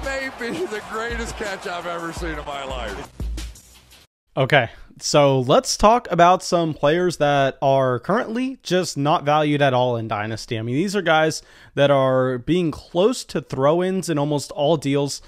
That may be the greatest catch I've ever seen in my life. Okay, so let's talk about some players that are currently just not valued at all in Dynasty. I mean, these are guys that are being close to throw-ins in almost all deals.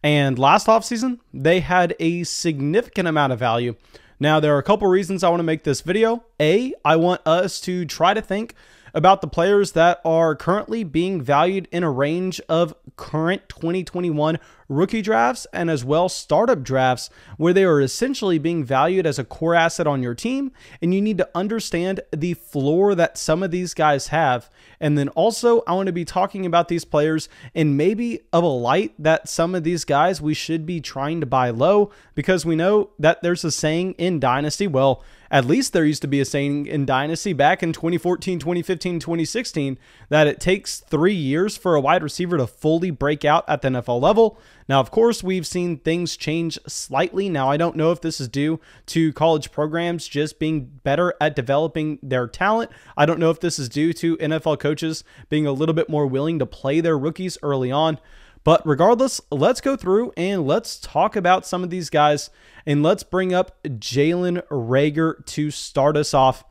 And last offseason, they had a significant amount of value. Now, there are a couple reasons I want to make this video. A, I want us to try to think about the players that are currently being valued in a range of current 2021 rookie drafts and as well startup drafts where they are essentially being valued as a core asset on your team, and you need to understand the floor that some of these guys have. And then also I want to be talking about these players in maybe of a light that some of these guys we should be trying to buy low, because we know that there's a saying in Dynasty, well, at least there used to be a saying in Dynasty back in 2014, 2015, 2016, that it takes 3 years for a wide receiver to fully break out at the NFL level. Now, of course, we've seen things change slightly. Now, I don't know if this is due to college programs just being better at developing their talent. I don't know if this is due to NFL coaches being a little bit more willing to play their rookies early on. But regardless, let's go through and let's talk about some of these guys, and let's bring up Jalen Reagor to start us off.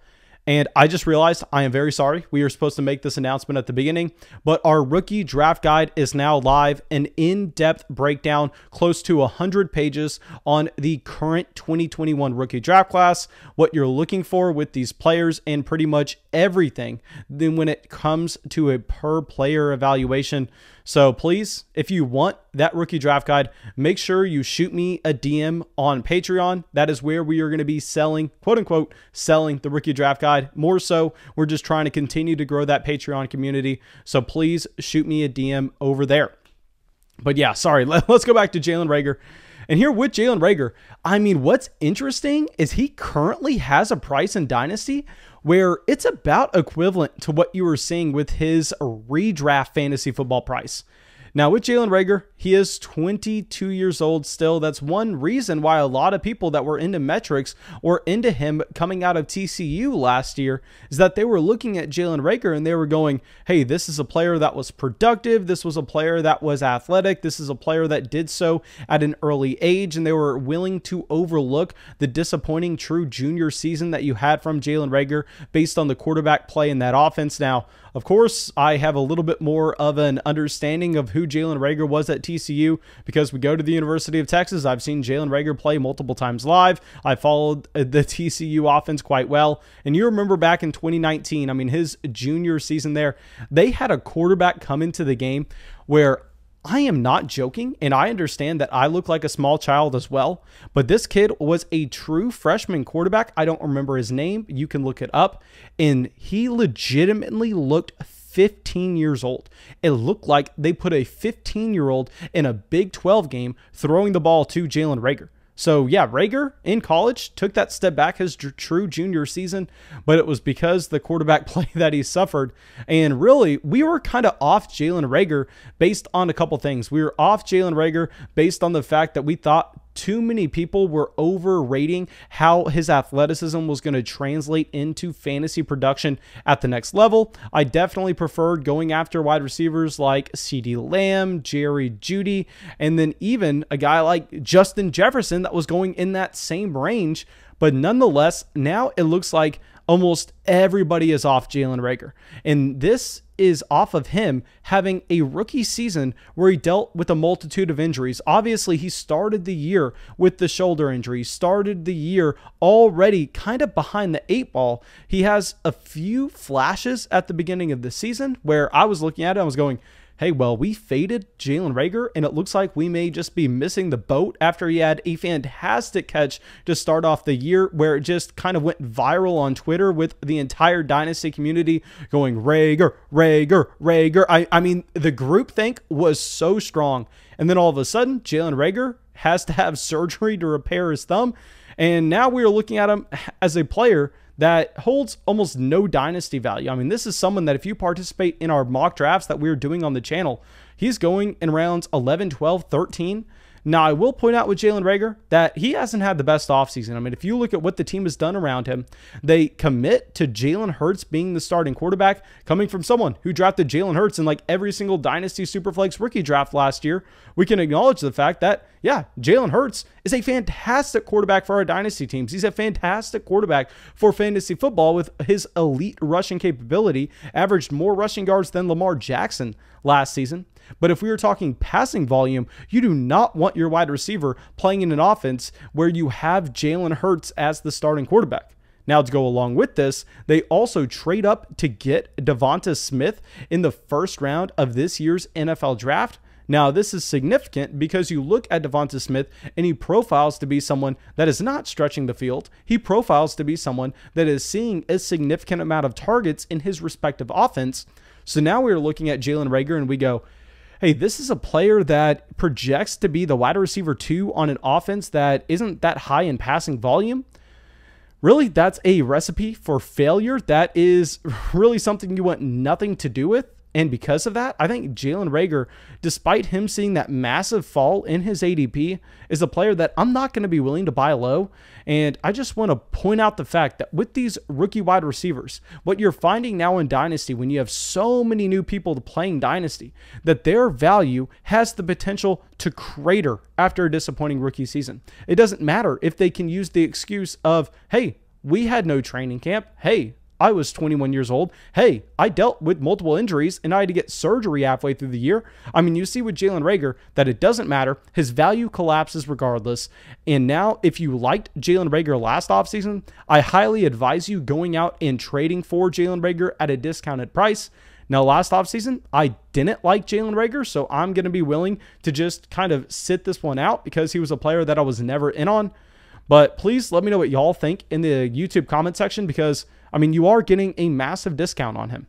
And I just realized I am very sorry. We were supposed to make this announcement at the beginning, but our rookie draft guide is now live, an in-depth breakdown close to 100 pages on the current 2021 rookie draft class, what you're looking for with these players, and pretty much everything then when it comes to a per player evaluation. So please, if you want that rookie draft guide, make sure you shoot me a DM on Patreon. That is where we are going to be selling, quote unquote, selling the rookie draft guide. More so, we're just trying to continue to grow that Patreon community. So please shoot me a DM over there. But yeah, sorry, let's go back to Jalen Reagor. And here with Jalen Reagor, I mean, what's interesting is he currently has a price in Dynasty where it's about equivalent to what you were seeing with his redraft fantasy football price. Now, with Jalen Reagor, he is 22 years old still. That's one reason why a lot of people that were into metrics or into him coming out of TCU last year is that they were looking at Jalen Reagor and they were going, hey, this is a player that was productive. This was a player that was athletic. This is a player that did so at an early age, and they were willing to overlook the disappointing true junior season that you had from Jalen Reagor based on the quarterback play in that offense. Now, of course, I have a little bit more of an understanding of who Jalen Reagor was at TCU because we go to the University of Texas. I've seen Jalen Reagor play multiple times live. I followed the TCU offense quite well. And you remember back in 2019, I mean, his junior season there, they had a quarterback come into the game where I am not joking, and I understand that I look like a small child as well, but this kid was a true freshman quarterback. I don't remember his name. You can look it up, and he legitimately looked 15 years old. It looked like they put a 15-year-old in a Big 12 game throwing the ball to Jalen Reagor. So yeah, Reagor in college took that step back his true junior season, but it was because the quarterback play that he suffered. And really, we were kind of off Jalen Reagor based on a couple things. We were off Jalen Reagor based on the fact that we thought too many people were overrating how his athleticism was going to translate into fantasy production at the next level. I definitely preferred going after wide receivers like CeeDee Lamb, Jerry Jeudy, and then even a guy like Justin Jefferson that was going in that same range. But nonetheless, now it looks like almost everybody is off Jalen Reagor. And this is off of him having a rookie season where he dealt with a multitude of injuries. Obviously, he started the year with the shoulder injury, started the year already kind of behind the 8 ball. He has a few flashes at the beginning of the season where I was looking at it, I was going, hey, well, we faded Jalen Reagor, and it looks like we may just be missing the boat after he had a fantastic catch to start off the year where it just kind of went viral on Twitter with the entire Dynasty community going, Reagor, Reagor, Reagor. I mean, the groupthink was so strong. And then all of a sudden, Jalen Reagor has to have surgery to repair his thumb. And now we are looking at him as a player that holds almost no dynasty value. I mean, this is someone that if you participate in our mock drafts that we're doing on the channel, he's going in rounds 11, 12, 13. Now, I will point out with Jalen Reagor that he hasn't had the best offseason. I mean, if you look at what the team has done around him, they commit to Jalen Hurts being the starting quarterback, coming from someone who drafted Jalen Hurts in like every single Dynasty Superflex rookie draft last year. We can acknowledge the fact that, yeah, Jalen Hurts is a fantastic quarterback for our Dynasty teams. He's a fantastic quarterback for fantasy football with his elite rushing capability, averaged more rushing yards than Lamar Jackson last season. But if we were talking passing volume, you do not want your wide receiver playing in an offense where you have Jalen Hurts as the starting quarterback. Now, to go along with this, they also trade up to get Devonta Smith in the first round of this year's NFL draft. Now, this is significant because you look at Devonta Smith and he profiles to be someone that is not stretching the field. He profiles to be someone that is seeing a significant amount of targets in his respective offense. So now we're looking at Jalen Reagor and we go, hey, this is a player that projects to be the wide receiver 2 on an offense that isn't that high in passing volume. Really, that's a recipe for failure. That is really something you want nothing to do with. And because of that, I think Jalen Reagor, despite him seeing that massive fall in his ADP, is a player that I'm not going to be willing to buy low. And I just want to point out the fact that with these rookie wide receivers, what you're finding now in Dynasty, when you have so many new people playing Dynasty, that their value has the potential to crater after a disappointing rookie season. It doesn't matter if they can use the excuse of, hey, we had no training camp. Hey, I was 21 years old. Hey, I dealt with multiple injuries and I had to get surgery halfway through the year. I mean, you see with Jalen Reagor that it doesn't matter. His value collapses regardless. And now, if you liked Jalen Reagor last offseason, I highly advise you going out and trading for Jalen Reagor at a discounted price. Now, last offseason, I didn't like Jalen Reagor, so I'm going to be willing to just kind of sit this one out because he was a player that I was never in on. But please let me know what y'all think in the YouTube comment section because, I mean, you are getting a massive discount on him.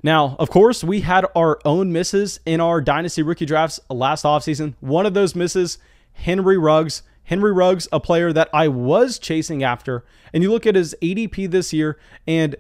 Now, of course, we had our own misses in our Dynasty rookie drafts last offseason. One of those misses, Henry Ruggs. Henry Ruggs, a player that I was chasing after. And you look at his ADP this year, and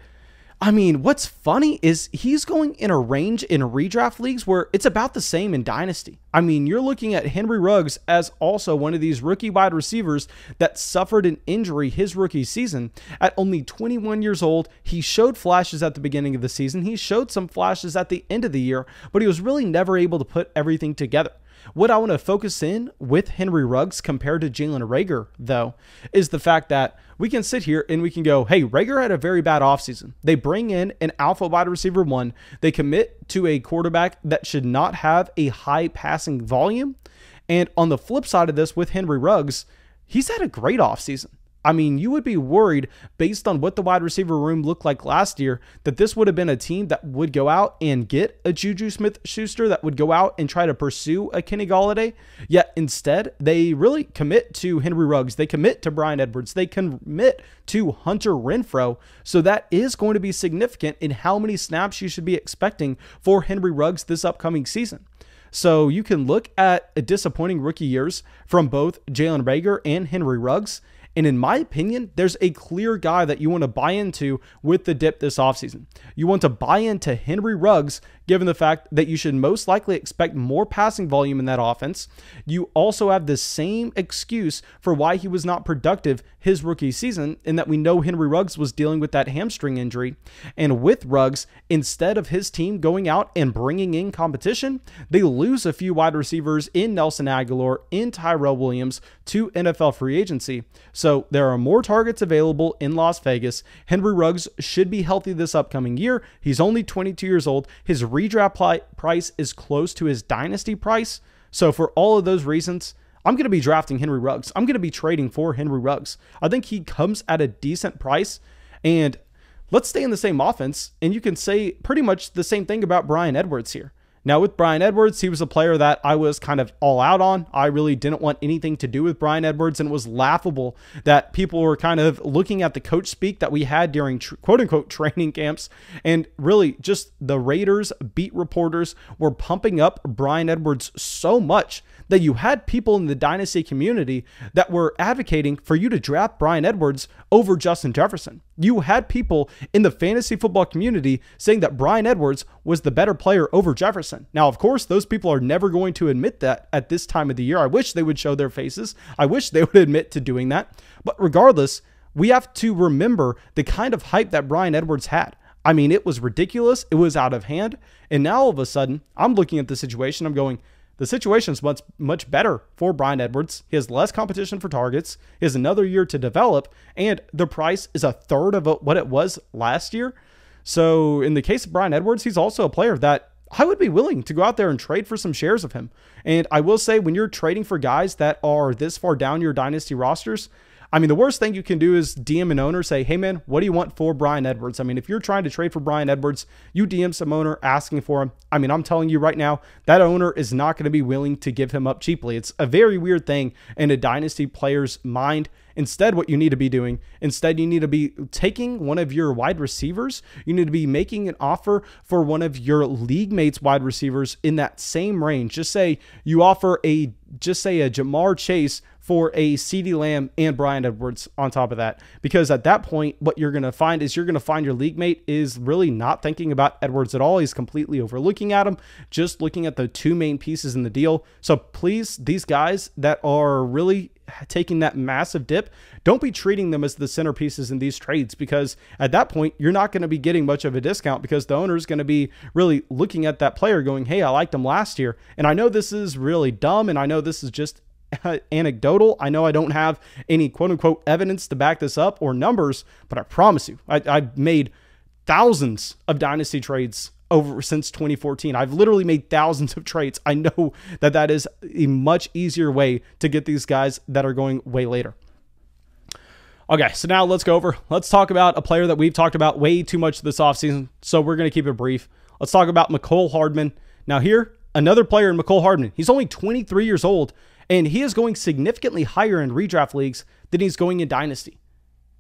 I mean, what's funny is he's going in a range in redraft leagues where it's about the same in Dynasty. I mean, you're looking at Henry Ruggs as also one of these rookie wide receivers that suffered an injury his rookie season. At only 21 years old, he showed flashes at the beginning of the season. He showed some flashes at the end of the year, but he was really never able to put everything together. What I want to focus in with Henry Ruggs compared to Jalen Reagor, though, is the fact that we can sit here and we can go, hey, Reagor had a very bad offseason. They bring in an alpha wide receiver 1. They commit to a quarterback that should not have a high passing volume. And on the flip side of this with Henry Ruggs, he's had a great offseason. I mean, you would be worried based on what the wide receiver room looked like last year that this would have been a team that would go out and get a Juju Smith-Schuster, that would go out and try to pursue a Kenny Golladay. Yet instead, they really commit to Henry Ruggs. They commit to Bryan Edwards. They commit to Hunter Renfrow. So that is going to be significant in how many snaps you should be expecting for Henry Ruggs this upcoming season. So you can look at disappointing rookie years from both Jalen Reagor and Henry Ruggs. And in my opinion, there's a clear guy that you want to buy into with the dip this offseason. You want to buy into Henry Ruggs, given the fact that you should most likely expect more passing volume in that offense. You also have the same excuse for why he was not productive his rookie season, in that we know Henry Ruggs was dealing with that hamstring injury. And with Ruggs, instead of his team going out and bringing in competition, they lose a few wide receivers in Nelson Agholor, in Tyrell Williams to NFL free agency. So there are more targets available in Las Vegas. Henry Ruggs should be healthy this upcoming year. He's only 22 years old. His redraft price is close to his dynasty price. So for all of those reasons, I'm going to be drafting Henry Ruggs. I'm going to be trading for Henry Ruggs. I think he comes at a decent price. And let's stay in the same offense. And you can say pretty much the same thing about Bryan Edwards here. Now, with Bryan Edwards, he was a player that I was kind of all out on. I really didn't want anything to do with Bryan Edwards, and it was laughable that people were kind of looking at the coach speak that we had during quote-unquote training camps, and really just the Raiders beat reporters were pumping up Bryan Edwards so much that you had people in the dynasty community that were advocating for you to draft Bryan Edwards over Justin Jefferson. You had people in the fantasy football community saying that Bryan Edwards was the better player over Jefferson. person. Now, of course, those people are never going to admit that at this time of the year. I wish they would show their faces. I wish they would admit to doing that. But regardless, we have to remember the kind of hype that Bryan Edwards had. I mean, it was ridiculous. It was out of hand. And now all of a sudden, I'm looking at the situation. I'm going, the situation is much, much better for Bryan Edwards. He has less competition for targets. He has another year to develop. And the price is a third of what it was last year. So in the case of Bryan Edwards, he's also a player that I would be willing to go out there and trade for some shares of him. And I will say, when you're trading for guys that are this far down your dynasty rosters, I mean, the worst thing you can do is DM an owner, say, hey man, what do you want for Bryan Edwards? I mean, if you're trying to trade for Bryan Edwards, you DM some owner asking for him. I mean, I'm telling you right now, that owner is not going to be willing to give him up cheaply. It's a very weird thing in a dynasty player's mind. Instead, what you need to be doing, you need to be taking one of your wide receivers. You need to be making an offer for one of your league mates' wide receivers in that same range. Just say you offer a Ja'Marr Chase for a CeeDee Lamb and Bryan Edwards on top of that. Because at that point, what you're going to find is your league mate is really not thinking about Edwards at all. He's completely overlooking at him, just looking at the two main pieces in the deal. So please, these guys that are really taking that massive dip, don't be treating them as the centerpieces in these trades, because at that point, you're not going to be getting much of a discount, because the owner is going to be really looking at that player going, hey, I liked him last year. And I know this is really dumb, and I know this is just anecdotal. I know I don't have any quote unquote evidence to back this up or numbers, but I promise you, I've made thousands of dynasty trades over since 2014. I've literally made thousands of trades. I know that that is a much easier way to get these guys that are going way later. Okay, so now let's talk about a player that we've talked about way too much this offseason, so we're going to keep it brief. Let's talk about Mecole Hardman. Now here, another player in Mecole Hardman. He's only 23 years old, and he is going significantly higher in redraft leagues than he's going in dynasty.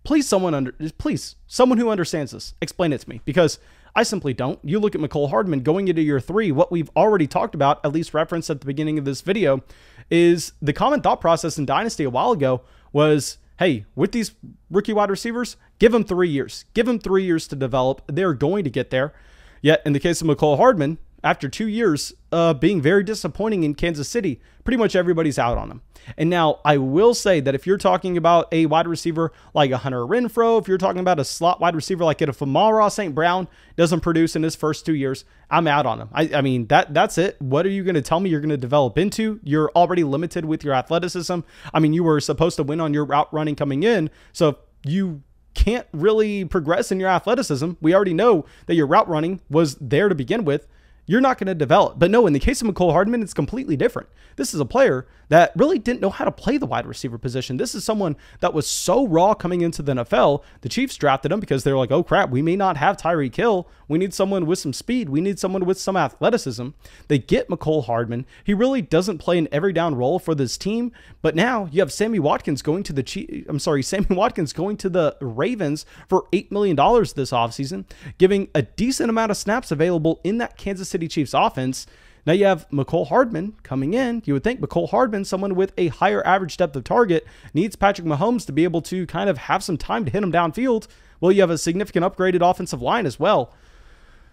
Please, someone who understands this, explain it to me, because I simply don't. You look at Mecole Hardman going into year 3, what we've already talked about, at least referenced at the beginning of this video, is the common thought process in dynasty a while ago was, hey, with these rookie wide receivers, give them 3 years. Give them 3 years to develop. They're going to get there. Yet in the case of Mecole Hardman, after 2 years being very disappointing in Kansas City, pretty much everybody's out on him. And now I will say that if you're talking about a wide receiver like a Hunter Renfrow, if you're talking about a slot wide receiver like if Amon-Ra St. Brown doesn't produce in his first 2 years, I'm out on him. I mean, that's it. What are you going to tell me you're going to develop into? You're already limited with your athleticism. I mean, you were supposed to win on your route running coming in. So you can't really progress in your athleticism. We already know that your route running was there to begin with. You're not going to develop. But no, in the case of Mecole Hardman, it's completely different. This is a player that really didn't know how to play the wide receiver position. This is someone that was so raw coming into the NFL. The Chiefs drafted him because they're like, oh crap, we may not have Tyreek Hill. We need someone with some speed. We need someone with some athleticism. They get Mecole Hardman. He really doesn't play an every down role for this team. But now you have Sammy Watkins going to the Ravens for $8 million this offseason, giving a decent amount of snaps available in that Kansas City Chiefs offense. Now you have Mecole Hardman coming in. You would think Mecole Hardman, someone with a higher average depth of target, needs Patrick Mahomes to be able to kind of have some time to hit him downfield. Well, you have a significant upgraded offensive line as well.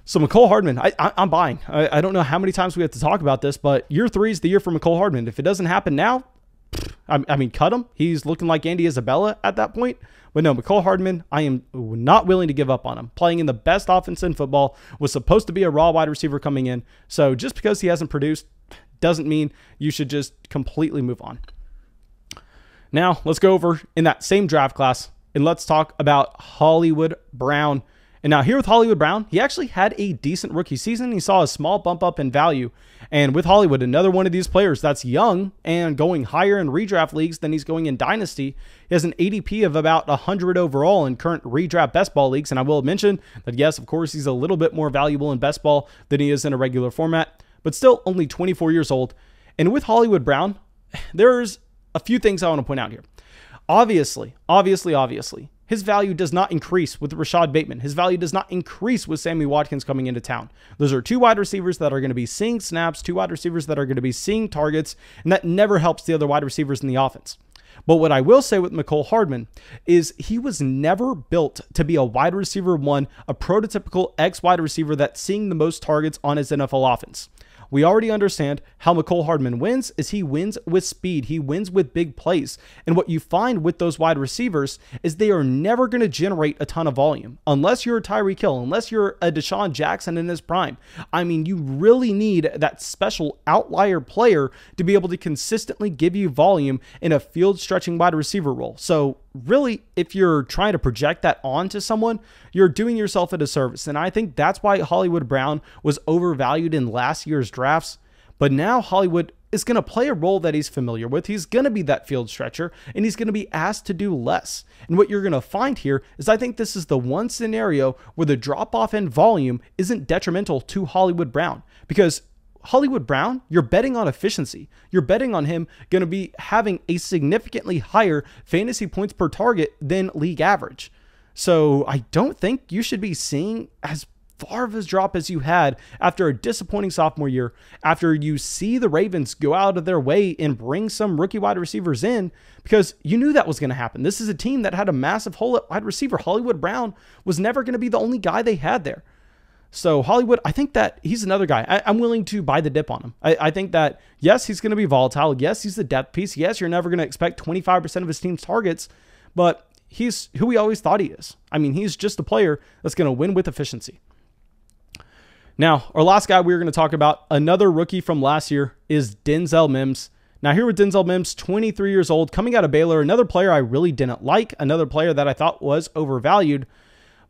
So Mecole Hardman, I'm buying. I don't know how many times we have to talk about this, but year 3 is the year for Mecole Hardman. If it doesn't happen now, I mean, cut him. He's looking like Andy Isabella at that point. But no, Mecole Hardman, I am not willing to give up on him. Playing in the best offense in football, was supposed to be a raw wide receiver coming in. So just because he hasn't produced doesn't mean you should just completely move on. Now, let's go over in that same draft class, and let's talk about Hollywood Brown. And now here with Hollywood Brown, he actually had a decent rookie season. He saw a small bump up in value. And with Hollywood, another one of these players that's young and going higher in redraft leagues than he's going in dynasty. He has an ADP of about 100 overall in current redraft best ball leagues. And I will mention that, yes, of course, he's a little bit more valuable in best ball than he is in a regular format, but still only 24 years old. And with Hollywood Brown, there's a few things I want to point out here. Obviously, his value does not increase with Rashad Bateman. His value does not increase with Sammy Watkins coming into town. Those are two wide receivers that are going to be seeing snaps, two wide receivers that are going to be seeing targets, and that never helps the other wide receivers in the offense. But what I will say with Mecole Hardman is he was never built to be a wide receiver one, a prototypical X wide receiver that's seeing the most targets on his NFL offense. We already understand how McCole Hardman wins is he wins with speed. He wins with big plays. And what you find with those wide receivers is they are never going to generate a ton of volume. Unless you're a Tyreek Hill, unless you're a Deshaun Jackson in his prime. I mean, you really need that special outlier player to be able to consistently give you volume in a field stretching wide receiver role. So really, if you're trying to project that onto someone, you're doing yourself a disservice. And I think that's why Hollywood Brown was overvalued in last year's drafts. But now Hollywood is going to play a role that he's familiar with. He's going to be that field stretcher, and he's going to be asked to do less. And what you're going to find here is I think this is the one scenario where the drop-off in volume isn't detrimental to Hollywood Brown, because Hollywood Brown, you're betting on efficiency. You're betting on him going to be having a significantly higher fantasy points per target than league average. So I don't think you should be seeing as far of a drop as you had after a disappointing sophomore year, after you see the Ravens go out of their way and bring some rookie wide receivers in, because you knew that was going to happen. This is a team that had a massive hole at wide receiver. Hollywood Brown was never going to be the only guy they had there. So Hollywood, I think that he's another guy. I'm willing to buy the dip on him. I think that, yes, he's going to be volatile. Yes, he's a depth piece. Yes, you're never going to expect 25% of his team's targets, but he's who we always thought he is. I mean, he's just a player that's going to win with efficiency. Now, our last guy we're going to talk about, another rookie from last year, is Denzel Mims. Now, here with Denzel Mims, 23 years old, coming out of Baylor, another player I really didn't like, another player that I thought was overvalued.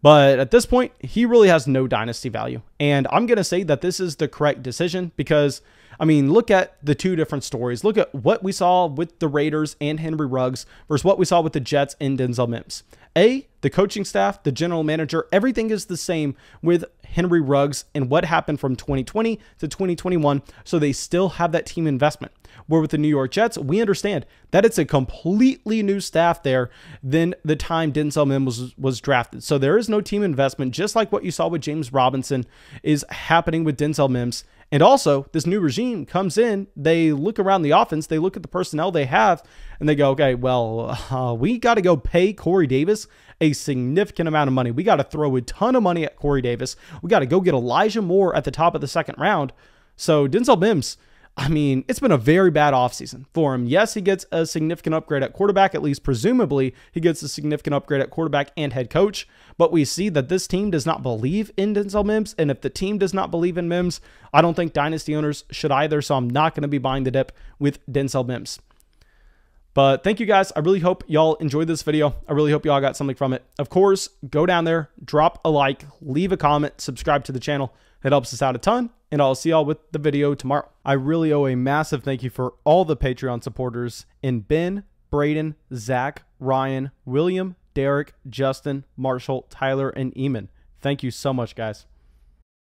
But at this point, he really has no dynasty value. And I'm going to say that this is the correct decision because, I mean, look at the two different stories. Look at what we saw with the Raiders and Henry Ruggs versus what we saw with the Jets and Denzel Mims. The coaching staff, the general manager, everything is the same with Henry Ruggs and what happened from 2020 to 2021. So they still have that team investment. Where with the New York Jets, we understand that it's a completely new staff there than the time Denzel Mims was drafted. So there is no team investment, just like what you saw with James Robinson is happening with Denzel Mims. And also, this new regime comes in, they look around the offense, they look at the personnel they have, and they go, okay, well, we got to go pay Corey Davis a significant amount of money. We got to throw a ton of money at Corey Davis. We got to go get Elijah Moore at the top of the second round. So Denzel Mims, I mean, it's been a very bad offseason for him. Yes, he gets a significant upgrade at quarterback, at least presumably he gets a significant upgrade at quarterback and head coach. But we see that this team does not believe in Denzel Mims. And if the team does not believe in Mims, I don't think dynasty owners should either. So I'm not going to be buying the dip with Denzel Mims. But thank you guys. I really hope y'all enjoyed this video. I really hope y'all got something from it. Of course, go down there, drop a like, leave a comment, subscribe to the channel. It helps us out a ton. And I'll see y'all with the video tomorrow. I really owe a massive thank you for all the Patreon supporters in Ben, Braden, Zach, Ryan, William, Derek, Justin, Marshall, Tyler, and Eamon. Thank you so much, guys.